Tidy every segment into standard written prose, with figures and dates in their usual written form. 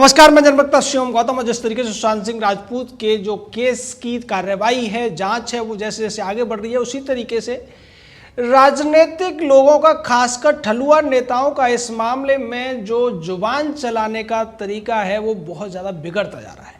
नमस्कार, मैं जनभक्त शिवम गौतम। और जिस तरीके से सुशांत सिंह राजपूत के जो केस की कार्रवाई है, जांच है, वो जैसे जैसे आगे बढ़ रही है, उसी तरीके से राजनीतिक लोगों का, खासकर ठलुआ नेताओं का इस मामले में जो जुबान चलाने का तरीका है वो बहुत ज्यादा बिगड़ता जा रहा है।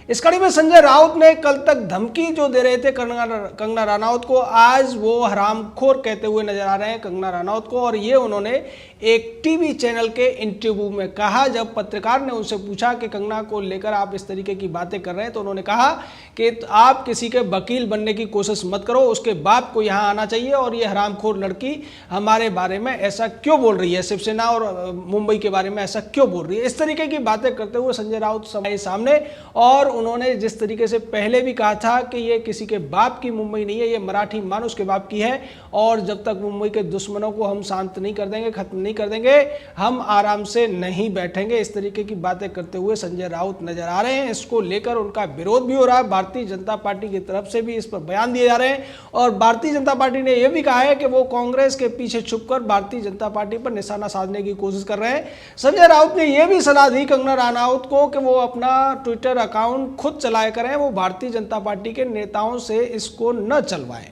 इस कड़ी में संजय राउत ने कल तक धमकी जो दे रहे थे कंगना रनौत को, आज वो हरामखोर कहते हुए नजर आ रहे हैं कंगना रनौत को। और ये उन्होंने एक टीवी चैनल के इंटरव्यू में कहा। जब पत्रकार ने उनसे पूछा कि कंगना को लेकर आप इस तरीके की बातें कर रहे हैं, तो उन्होंने कहा कि आप किसी के वकील बनने की कोशिश मत करो, उसके बाप को यहाँ आना चाहिए। और ये हरामखोर लड़की हमारे बारे में ऐसा क्यों बोल रही है, शिवसेना और मुंबई के बारे में ऐसा क्यों बोल रही है। इस तरीके की बातें करते हुए संजय राउत सामने, और उन्होंने जिस तरीके से पहले भी कहा था कि ये किसी के बाप की मुंबई नहीं है, ये मराठी मानुष के बाप की है। और जब तक मुंबई के दुश्मनों को हम शांत नहीं कर देंगे, खत्म नहीं कर देंगे, हम आराम से नहीं बैठेंगे। इस तरीके की बातें करते हुए संजय राउत नजर आ रहे हैं। इसको लेकर उनका विरोध भी हो रहा है, भारतीय जनता पार्टी की तरफ से भी इस पर बयान दिए जा रहे हैं। और भारतीय जनता पार्टी ने यह भी कहा है कि वो कांग्रेस के पीछे छुपकर भारतीय जनता पार्टी पर निशाना साधने की कोशिश कर रहे हैं। संजय राउत ने यह भी सलाह दी कंगना रनौत को कि वो अपना ट्विटर अकाउंट खुद चलाया करें, वो भारतीय जनता पार्टी के नेताओं से इसको न चलवाएं।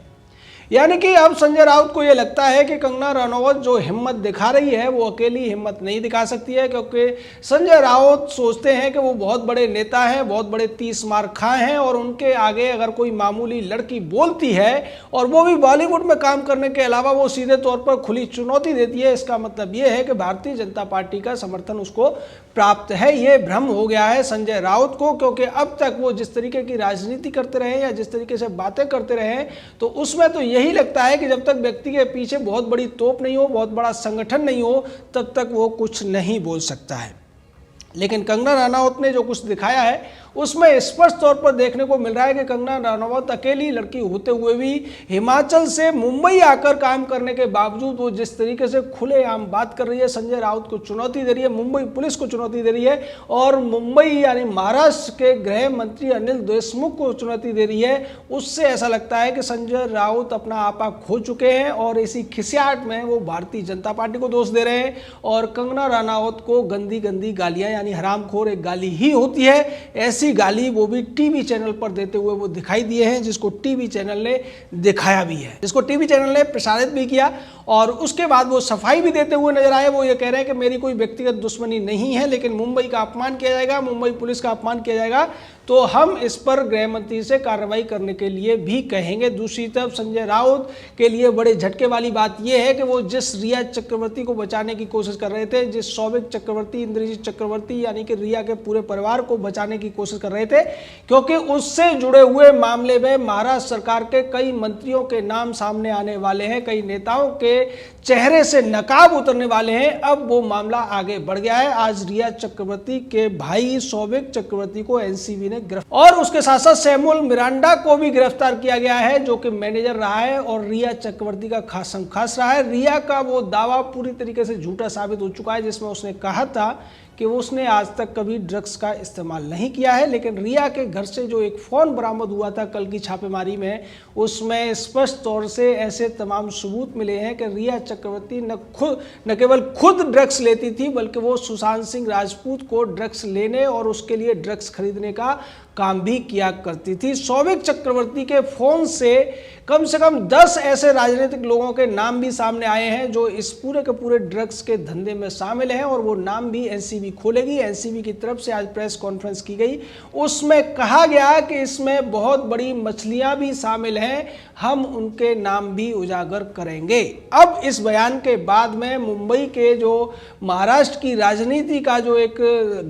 यानी कि अब संजय राउत को यह लगता है कि कंगना रनौत जो हिम्मत दिखा रही है वो अकेली हिम्मत नहीं दिखा सकती है, क्योंकि संजय राउत सोचते हैं कि वो बहुत बड़े नेता हैं, बहुत बड़े 30 मार खाए हैं, और उनके आगे अगर कोई मामूली लड़की बोलती है, और वो भी बॉलीवुड में काम करने के अलावा वो सीधे तौर पर खुली चुनौती देती है, इसका मतलब ये है कि भारतीय जनता पार्टी का समर्थन उसको प्राप्त है। ये भ्रम हो गया है संजय राउत को, क्योंकि अब तक वो जिस तरीके की राजनीति करते रहे या जिस तरीके से बातें करते रहे, तो उसमें तो यही लगता है कि जब तक व्यक्ति के पीछे बहुत बड़ी तोप नहीं हो, बहुत बड़ा संगठन नहीं हो, तब तक वो कुछ नहीं बोल सकता है। लेकिन कंगना रनौत ने जो कुछ दिखाया है उसमें स्पष्ट तौर पर देखने को मिल रहा है कि कंगना रनौत अकेली लड़की होते हुए भी हिमाचल से मुंबई आकर काम करने के बावजूद वो जिस तरीके से खुलेआम बात कर रही है, संजय राउत को चुनौती दे रही है, मुंबई पुलिस को चुनौती दे रही है, और मुंबई यानी महाराष्ट्र के गृह मंत्री अनिल देशमुख को चुनौती दे रही है, उससे ऐसा लगता है कि संजय राउत अपना आपा खो चुके हैं। और इसी खिसियाट में वो भारतीय जनता पार्टी को दोष दे रहे हैं, और कंगना रनौत को गंदी गंदी गालियां, यानी हरामखोर एक गाली ही होती है, ऐसी गाली वो भी टीवी चैनल पर देते हुए वो दिखाई दिए हैं, जिसको टीवी चैनल ने दिखाया भी है, जिसको टीवी चैनल ने प्रसारित भी किया। और उसके बाद वो सफाई भी देते हुए नजर आए। वो ये कह रहे हैं कि मेरी कोई व्यक्तिगत दुश्मनी नहीं है, लेकिन मुंबई का अपमान किया जाएगा, मुंबई पुलिस का अपमान किया जाएगा, तो हम इस पर गृह मंत्री से कार्रवाई करने के लिए भी कहेंगे। दूसरी तरफ संजय राउत के लिए बड़े झटके वाली बात यह है कि वो जिस रिया चक्रवर्ती को बचाने की कोशिश कर रहे थे, जिस सौविक चक्रवर्ती, इंद्रजीत चक्रवर्ती, यानी कि रिया के पूरे परिवार को बचाने की कोशिश कर रहे थे, क्योंकि उससे जुड़े हुए मामले में महाराष्ट्र सरकार के कई मंत्रियों के नाम सामने आने वाले हैं, कई नेताओं के चेहरे से नकाब उतरने वाले हैं। अब वो मामला आगे बढ़ गया है। आज रिया चक्रवर्ती के भाई सौविक चक्रवर्ती को एनसीबी ने और उसके साथ साथ सैमुअल मिरांडा को भी गिरफ्तार किया गया है, जो कि मैनेजर रहा है और रिया चक्रवर्ती का खास रहा है। रिया का वो दावा पूरी तरीके से झूठा साबित हो चुका है, जिसमें उसने कहा था कि उसने आज तक कभी ड्रग्स का इस्तेमाल नहीं किया है। लेकिन रिया के घर से जो एक फ़ोन बरामद हुआ था कल की छापेमारी में, उसमें स्पष्ट तौर से ऐसे तमाम सबूत मिले हैं कि रिया चक्रवर्ती न केवल खुद ड्रग्स लेती थी, बल्कि वो सुशांत सिंह राजपूत को ड्रग्स लेने और उसके लिए ड्रग्स खरीदने का काम भी किया करती थी। सौविक चक्रवर्ती के फ़ोन से कम 10 ऐसे राजनीतिक लोगों के नाम भी सामने आए हैं जो इस पूरे के पूरे ड्रग्स के धंधे में शामिल हैं, और वो नाम भी एनसीबी खोलेगी। एनसीबी की तरफ से आज प्रेस कॉन्फ्रेंस की गई, उसमें कहा गया कि इसमें बहुत बड़ी मछलियां भी शामिल हैं, हम उनके नाम भी उजागर करेंगे। अब इस बयान के बाद में मुंबई के जो महाराष्ट्र की राजनीति का जो एक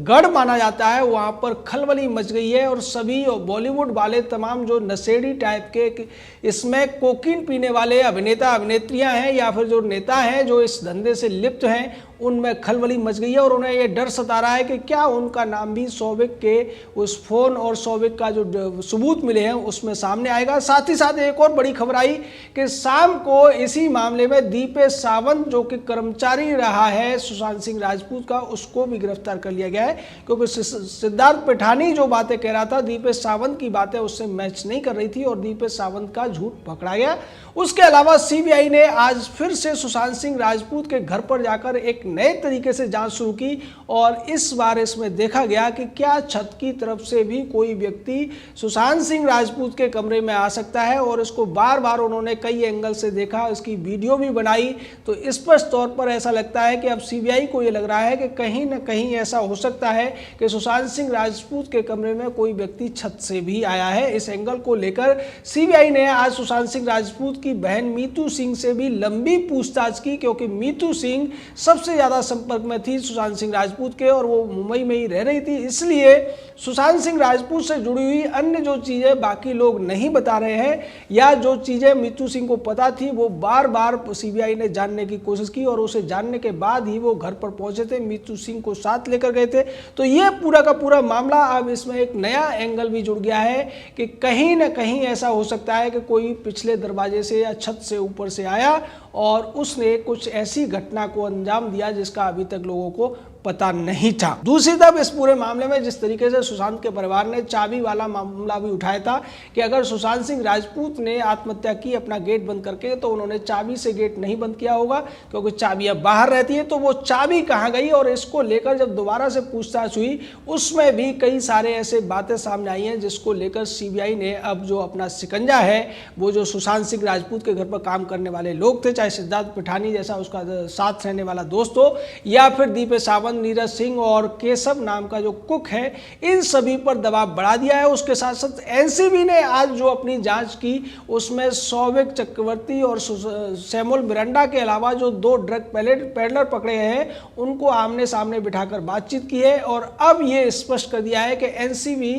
गढ़ माना जाता है, वहां पर खलबली मच गई है, और सभी बॉलीवुड वाले तमाम जो नशेड़ी टाइप के, इसमें कोकीन पीने वाले अभिनेता अभिनेत्रियां हैं या फिर जो नेता हैं जो इस धंधे से लिप्त हैं, उनमें खलबली मच गई है। और उन्हें यह डर सता रहा है कि क्या उनका नाम भी सौविक के उस फोन और सौविक का जो सबूत मिले हैं उसमें सामने आएगा। साथ ही साथ एक और बड़ी खबर आई कि शाम को इसी मामले में दीपेश सावंत, जो कि कर्मचारी रहा है सुशांत सिंह राजपूत का, उसको भी गिरफ्तार कर लिया गया है, क्योंकि सिद्धार्थ पिठानी जो बातें कह रहा था, दीपेश सावंत की बातें उससे मैच नहीं कर रही थी, और दीपेश सावंत का झूठ पकड़ा गया। उसके अलावा सीबीआई ने आज फिर से सुशांत सिंह राजपूत के घर पर जाकर एक नए तरीके से जांच शुरू की और इस बार इसमें देखा गया कि क्या छत की तरफ से भी कोई व्यक्ति सुशांत सिंह राजपूत के कमरे में आ सकता है। और इसको बार बार उन्होंने कई एंगल से देखा, इसकी वीडियो भी बनाई। तो स्पष्ट तौर पर ऐसा लगता है कि अब सीबीआई को यह लग रहा है कि कहीं ना कहीं ऐसा हो सकता है कि सुशांत सिंह राजपूत के कमरे में कोई व्यक्ति छत से भी आया है। इस एंगल को लेकर सीबीआई ने आज सुशांत सिंह राजपूत की बहन मीतू सिंह से भी लंबी पूछताछ की, क्योंकि मीतू सिंह सबसे ज्यादा संपर्क में थी सुशांत सिंह राजपूत के और वो मुंबई में ही रह रही थी। इसलिए सुशांत सिंह राजपूत से जुड़ी हुई अन्य जो चीजें बाकी लोग नहीं बता रहे हैं या जो चीजें मीतू सिंह को पता थी वो बार बार सीबीआई ने जानने की कोशिश की और उसे जानने के बाद ही वो घर पर पहुंचे थे, मीतू सिंह को साथ लेकर गए थे। तो ये पूरा का पूरा मामला अब इसमें एक नया एंगल भी जुड़ गया है कि कहीं ना कहीं ऐसा हो सकता है कि कोई पिछले दरवाजे से या छत से ऊपर से आया और उसने कुछ ऐसी घटना को अंजाम दिया जिसका अभी तक लोगों को पता नहीं था। दूसरी तरफ इस पूरे मामले में जिस तरीके से सुशांत के परिवार ने चाबी वाला मामला भी उठाया था कि अगर सुशांत सिंह राजपूत ने आत्महत्या की अपना गेट बंद करके, तो उन्होंने चाबी से गेट नहीं बंद किया होगा क्योंकि चाबी अब बाहर रहती है। तो वो चाबी कहाँ गई, और इसको लेकर जब दोबारा से पूछताछ हुई उसमें भी कई सारे ऐसे बातें सामने आई हैं जिसको लेकर सीबीआई ने अब जो अपना शिकंजा है, वो जो सुशांत सिंह राजपूत के घर पर काम करने वाले लोग थे, चाहे सिद्धार्थ पिठानी जैसा उसका साथ रहने वाला दोस्त हो या फिर दीपेश सावंत, नीरज सिंह और केशव नाम का जो कुक है, इन सभी पर दबाव बढ़ा दिया है। उसके साथ साथ एनसीबी ने आज जो अपनी जांच की उसमें सौविक चक्रवर्ती और सैमुअल मिरांडा के अलावा जो 2 ड्रग पेडलर पकड़े हैं उनको आमने सामने बिठाकर बातचीत की है। और अब ये स्पष्ट कर दिया है कि एनसीबी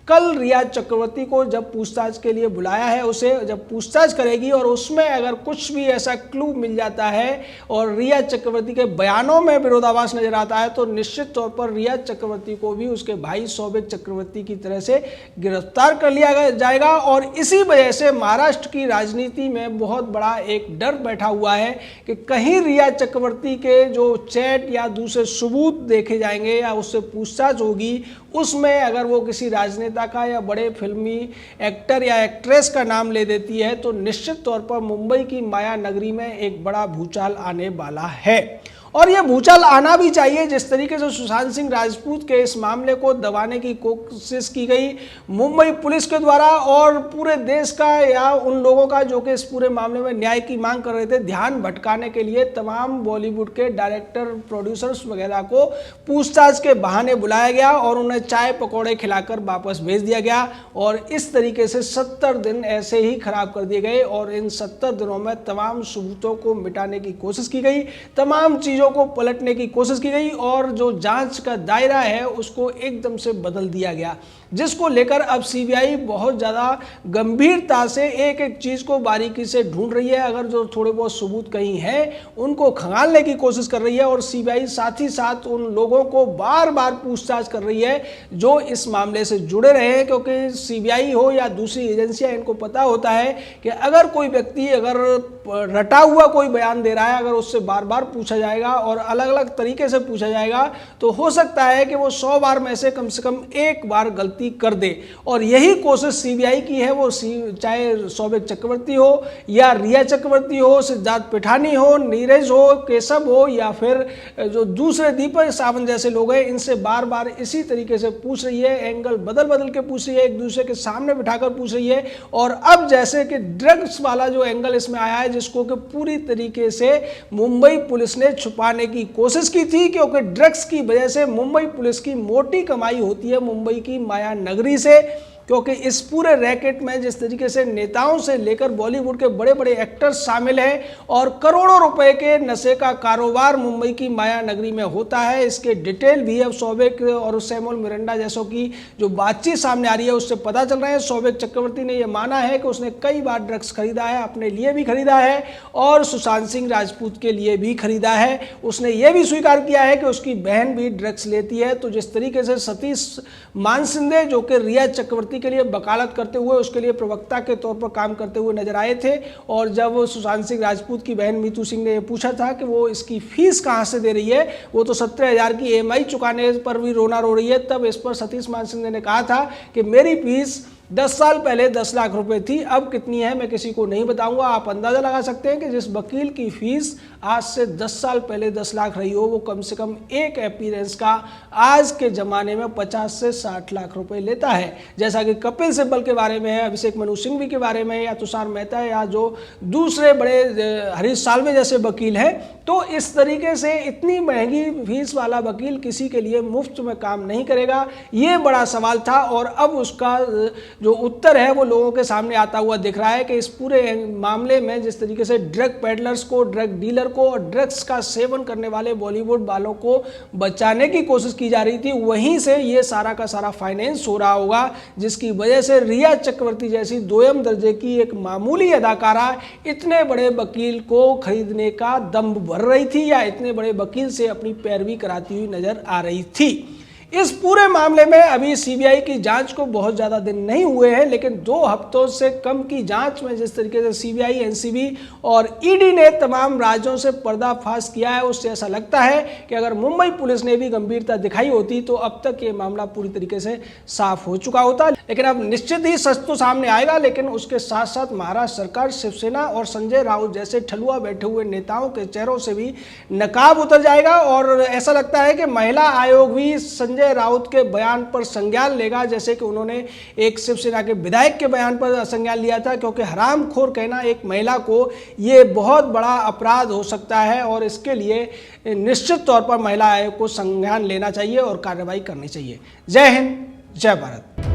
कल रिया चक्रवर्ती को जब पूछताछ के लिए बुलाया है, उसे जब पूछताछ करेगी और उसमें अगर कुछ भी ऐसा क्लू मिल जाता है और रिया चक्रवर्ती के बयानों में विरोधाभास नजर आता है तो निश्चित तौर पर रिया चक्रवर्ती को भी उसके भाई सौविक चक्रवर्ती की तरह से गिरफ्तार कर लिया जाएगा। और इसी वजह से महाराष्ट्र की राजनीति में बहुत बड़ा एक डर बैठा हुआ है कि कहीं रिया चक्रवर्ती के जो चैट या दूसरे सबूत देखे जाएंगे या उससे पूछताछ होगी, उसमें अगर वो किसी राजनेता का या बड़े फिल्मी एक्टर या एक्ट्रेस का नाम ले देती है तो निश्चित तौर पर मुंबई की माया नगरी में एक बड़ा भूचाल आने वाला है। और यह भूचाल आना भी चाहिए। जिस तरीके से सुशांत सिंह राजपूत के इस मामले को दबाने की कोशिश की गई मुंबई पुलिस के द्वारा और पूरे देश का या उन लोगों का जो कि इस पूरे मामले में न्याय की मांग कर रहे थे, ध्यान भटकाने के लिए तमाम बॉलीवुड के डायरेक्टर, प्रोड्यूसर्स वगैरह को पूछताछ के बहाने बुलाया गया और उन्हें चाय पकौड़े खिलाकर वापस भेज दिया गया। और इस तरीके से 70 दिन ऐसे ही खराब कर दिए गए और इन 70 दिनों में तमाम सबूतों को मिटाने की कोशिश की गई, तमाम चीज़ों को पलटने की कोशिश की गई और जो जांच का दायरा है उसको एकदम से बदल दिया गया, जिसको लेकर अब सीबीआई बहुत ज़्यादा गंभीरता से एक एक चीज़ को बारीकी से ढूंढ रही है। अगर जो थोड़े बहुत सबूत कहीं हैं उनको खंगालने की कोशिश कर रही है और सीबीआई साथ ही साथ उन लोगों को बार बार पूछताछ कर रही है जो इस मामले से जुड़े रहे हैं, क्योंकि सीबीआई हो या दूसरी एजेंसियां, इनको पता होता है कि अगर कोई व्यक्ति अगर रटा हुआ कोई बयान दे रहा है, अगर उससे बार बार पूछा जाएगा और अलग अलग तरीके से पूछा जाएगा तो हो सकता है कि वो 100 बार में से कम एक बार गलती कर दे। और यही कोशिश सीबीआई की है, वो चाहे सौविक चक्रवर्ती हो या रिया चक्रवर्ती हो, सिद्धार्थ पिठानी हो, नीरज हो, केशव हो या फिर जो दूसरे दीपक सावंत जैसे लोग हैं, इनसे बार बार इसी तरीके से पूछ रही है, एंगल बदल बदल के पूछ रही है, एक दूसरे के सामने बिठाकर पूछ रही है। और अब जैसे कि ड्रग्स वाला जो एंगल इसमें आया है, जिसको कि पूरी तरीके से मुंबई पुलिस ने छुपाने की कोशिश की थी, क्योंकि ड्रग्स की वजह से मुंबई पुलिस की मोटी कमाई होती है मुंबई की माया नगरी से, क्योंकि इस पूरे रैकेट में जिस तरीके से नेताओं से लेकर बॉलीवुड के बड़े बड़े एक्टर्स शामिल हैं और करोड़ों रुपए के नशे का कारोबार मुंबई की माया नगरी में होता है। इसके डिटेल भी अब सौविक और सैमुअल मिरांडा जैसों की जो बातचीत सामने आ रही है उससे पता चल रहा है। सौविक चक्रवर्ती ने यह माना है कि उसने कई बार ड्रग्स खरीदा है, अपने लिए भी खरीदा है और सुशांत सिंह राजपूत के लिए भी खरीदा है। उसने ये भी स्वीकार किया है कि उसकी बहन भी ड्रग्स लेती है। तो जिस तरीके से सतीश मानसिंदे जो कि रिया चक्रवर्ती के लिए वकालत करते हुए, उसके लिए प्रवक्ता के तौर पर काम करते हुए नजर आए थे, और जब सुशांत सिंह राजपूत की बहन मीतू सिंह ने पूछा था कि वो इसकी फीस कहां से दे रही है, वो तो 17,000 की EMI चुकाने पर भी रोना रो रही है, तब इस पर सतीश मानसिंदे ने कहा था कि मेरी फीस 10 साल पहले 10 लाख रुपए थी, अब कितनी है मैं किसी को नहीं बताऊंगा। आप अंदाजा लगा सकते हैं कि जिस वकील की फीस आज से 10 साल पहले 10 लाख रही हो, वो कम से कम एक अपीयरेंस का आज के ज़माने में 50 से 60 लाख रुपए लेता है। जैसा कि कपिल सिब्बल के बारे में है, अभिषेक मनु सिंघवी के बारे में, या तुषार मेहता, या जो दूसरे बड़े हरीश साल्वे जैसे वकील हैं। तो इस तरीके से इतनी महंगी फीस वाला वकील किसी के लिए मुफ्त में काम नहीं करेगा, ये बड़ा सवाल था। और अब उसका जो उत्तर है वो लोगों के सामने आता हुआ दिख रहा है कि इस पूरे मामले में जिस तरीके से ड्रग पेडलर्स को, ड्रग डीलर को और ड्रग्स का सेवन करने वाले बॉलीवुड वालों को बचाने की कोशिश की जा रही थी, वहीं से ये सारा का सारा फाइनेंस हो रहा होगा, जिसकी वजह से रिया चक्रवर्ती जैसी दोयम दर्जे की एक मामूली अदाकारा इतने बड़े वकील को खरीदने का दम भर रही थी, या इतने बड़े वकील से अपनी पैरवी कराती हुई नजर आ रही थी। इस पूरे मामले में अभी सीबीआई की जांच को बहुत ज़्यादा दिन नहीं हुए हैं, लेकिन 2 हफ्तों से कम की जांच में जिस तरीके से सीबीआई, एनसीबी और ईडी ने तमाम राज्यों से पर्दाफाश किया है, उससे ऐसा लगता है कि अगर मुंबई पुलिस ने भी गंभीरता दिखाई होती तो अब तक ये मामला पूरी तरीके से साफ हो चुका होता। लेकिन अब निश्चित ही सच तो सामने आएगा, लेकिन उसके साथ साथ महाराष्ट्र सरकार, शिवसेना और संजय राउत जैसे ठलुआ बैठे हुए नेताओं के चेहरों से भी नकाब उतर जाएगा। और ऐसा लगता है कि महिला आयोग भी संजय राउत के बयान पर संज्ञान लेगा, जैसे कि उन्होंने एक शिवसेना के विधायक के बयान पर संज्ञान लिया था, क्योंकि हरामखोर कहना एक महिला को ये बहुत बड़ा अपराध हो सकता है और इसके लिए निश्चित तौर पर महिला आयोग को संज्ञान लेना चाहिए और कार्रवाई करनी चाहिए। जय हिंद, जय भारत।